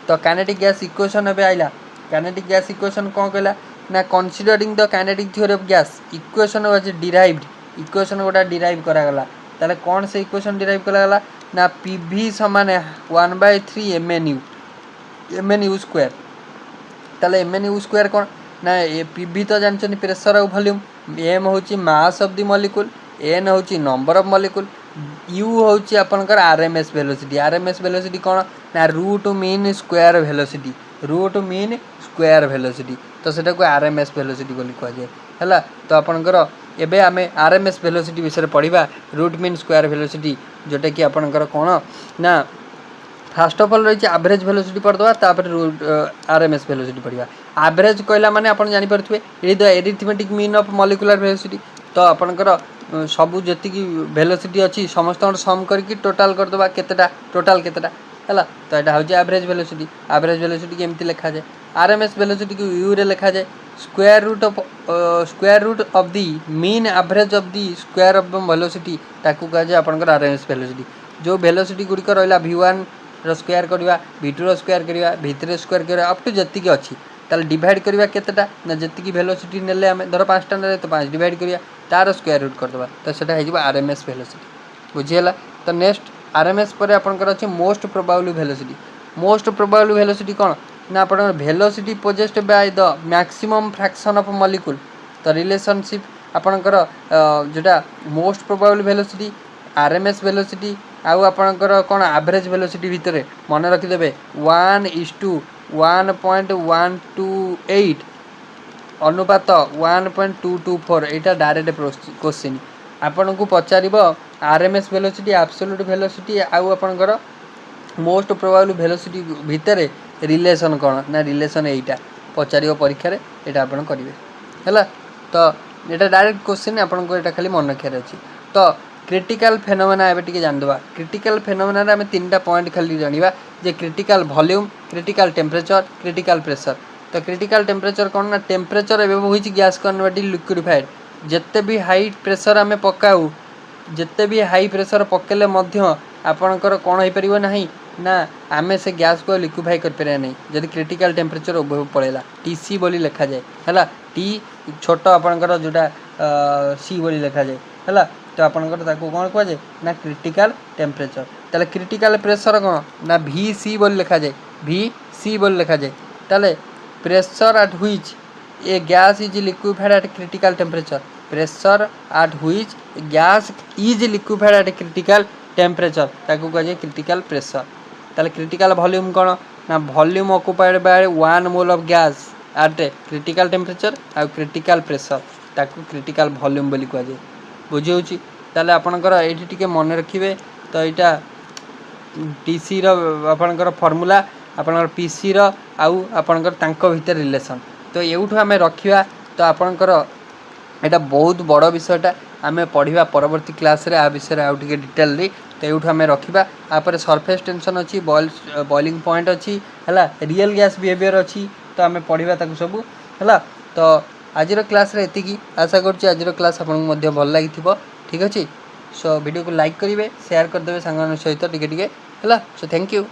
तो काइनेटिक गैस इक्वेशन एबे आइला काइनेटिक गैस इक्वेशन कौन कहला ना considering the kinetic theory of gas equation was derived equation गोटा डिराइव करा गला ताले कौन से इक्वेशन डिराइव करा गला ना पीवी समान 1/3 mnu स्क्वायर ताले mnu स्क्वायर कौन ना पीवी तो जानछन प्रेशर और वॉल्यूम m होची mass of the molecule n होची नंबर ऑफ मॉलिक्यूल u होची आपनकर rms वेलोसिटी कौन ना रूट मीन स्क्वायर वेलोसिटी तो सेटा को आरएमएस वेलोसिटी बोली कह जाए हैला तो आपनकर एबे आमे आरएमएस वेलोसिटी विषय पढ़िबा रूट मीन स्क्वायर वेलोसिटी जोटा कि आपनकर कोन ना फर्स्ट ऑफ ऑल रही एवरेज वेलोसिटी पढ़दवा तापर आरएमएस वेलोसिटी पढ़िबा एवरेज कहला माने आपन जानि परथुवे एडी the arithmetic mean of molecular velocity तो आपनकर सबु जति की वेलोसिटी अछि समस्त सम करके टोटल करदवा केतेटा टोटल केतेटा हैला तो एटा हो एवरेज वेलोसिटी केमती लिखा जाए आरएमएस वेलोसिटी को यू रे लिखा जाए square root of the mean average of the square of velocity ताकू कह जाए आपनकर आरएमएस वेलोसिटी जो वेलोसिटी गुडी कर रहला v1 रो स्क्वायर करबा v2 रो स्क्वायर करबा v3 रो स्क्वायर करबा अप टू जति की अछि ताल डिवाइड करबा केतेटा ना जति की वेलोसिटी नेले हमें धर 5 टा नेले तो 5 डिवाइड करबा तार स्क्वायर रूट कर देबा तो सेटा हे जिवो आरएमएस वेलोसिटी बुझियला तो नेक्स्ट आरएमएस पर आपनकर अछि मोस्ट प्रोबेबल वेलोसिटी कोन ना आपन velocity possessed by the maximum fraction of molecule तो रिलेशनशिप आपनकर जोटा most probable velocity RMS velocity आउ आपनकर कोन एवरेज वेलोसिटी भितरे मन रखि देबे 1:1.128 अनुपात 1.224 एटा डायरेक्ट क्वेश्चन आपन को पचारिबो आरएमएस वेलोसिटी एब्सोल्यूट वेलोसिटी आउ आपनकर मोस्ट प्रोबेबल वेलोसिटी भितरे रिलेशन कोन ना रिलेशन एटा पचारिबो परीक्षा रे एटा आपन करिवे हैला तो एटा डायरेक्ट क्वेश्चन आपन को एटा खाली मन रखियार अछि तो क्रिटिकल फेनोमेना एबे टिके जान दबा क्रिटिकल फेनोमेना रे हम तीनटा पॉइंट खाली जानिबा जे critical volume critical temperature critical pressure तो क्रिटिकल टेम्परेचर कोन ना टेम्परेचर एबे होइछि गैस कन्वर्टिंग लिक्विफाइड जत्ते भी हाई प्रेशर आमे पकाऊ जत्ते भी हाई प्रेशर पकेले मध्य आपनकर कोन होई परिबो नाही ना आमे से गैस को लिक्विफाई कर पारे नहीं जदि क्रिटिकल टेम्परेचर ओभर पड़ेला टीसी बोली लिखा जाए हैला टी छोट आपनकर जोटा सी बोली लिखा जाए हैला तो आपनकर ताको कोन कहै जाए ना क्रिटिकल टेम्परेचर ताले क्रिटिकल प्रेशर कोन ना VC बोली लिखा जाए VC बोली लिखा जाए ताले pressure at which a gas is liquefied at critical temperature pressure at which gas is liquefied at critical temperature ताको कह जाए क्रिटिकल प्रेशर ताले क्रिटिकल वॉल्यूम कोन ना volume occupied by 1 mole of gas at critical temperature आ critical pressure ताको critical volume बोली कह जाए बुझियोची ताले आपनकर एठी टिके मन रखिबे तो एटा टीसी रो आपनकर फार्मूला आपनकर पीसी रो आउ आपनकर तांको भीतर रिलेशन तो एउठो हमें रखिबा तो आपनकर एटा बहुत बड़ विषयटा आमे पढ़िबा परवर्ती क्लास रे आ विषय आउ टिके डिटेल रे तो एउठो हमें रखिबा आपर सरफेस टेंशन अछि बॉइलिंग पॉइंट अछि हला रियल गैस बिहेवियर अछि तो आमे पढ़िबा ताकू सब हला तो आजिर क्लास रे एतिकी आशा करछि आजिर क्लास आपन मध्ये भल लागिथिबो ठीक अछि सो वीडियो को लाइक करिवे शेयर कर देबे संगन सहित टिके टिके हला सो थैंक यू।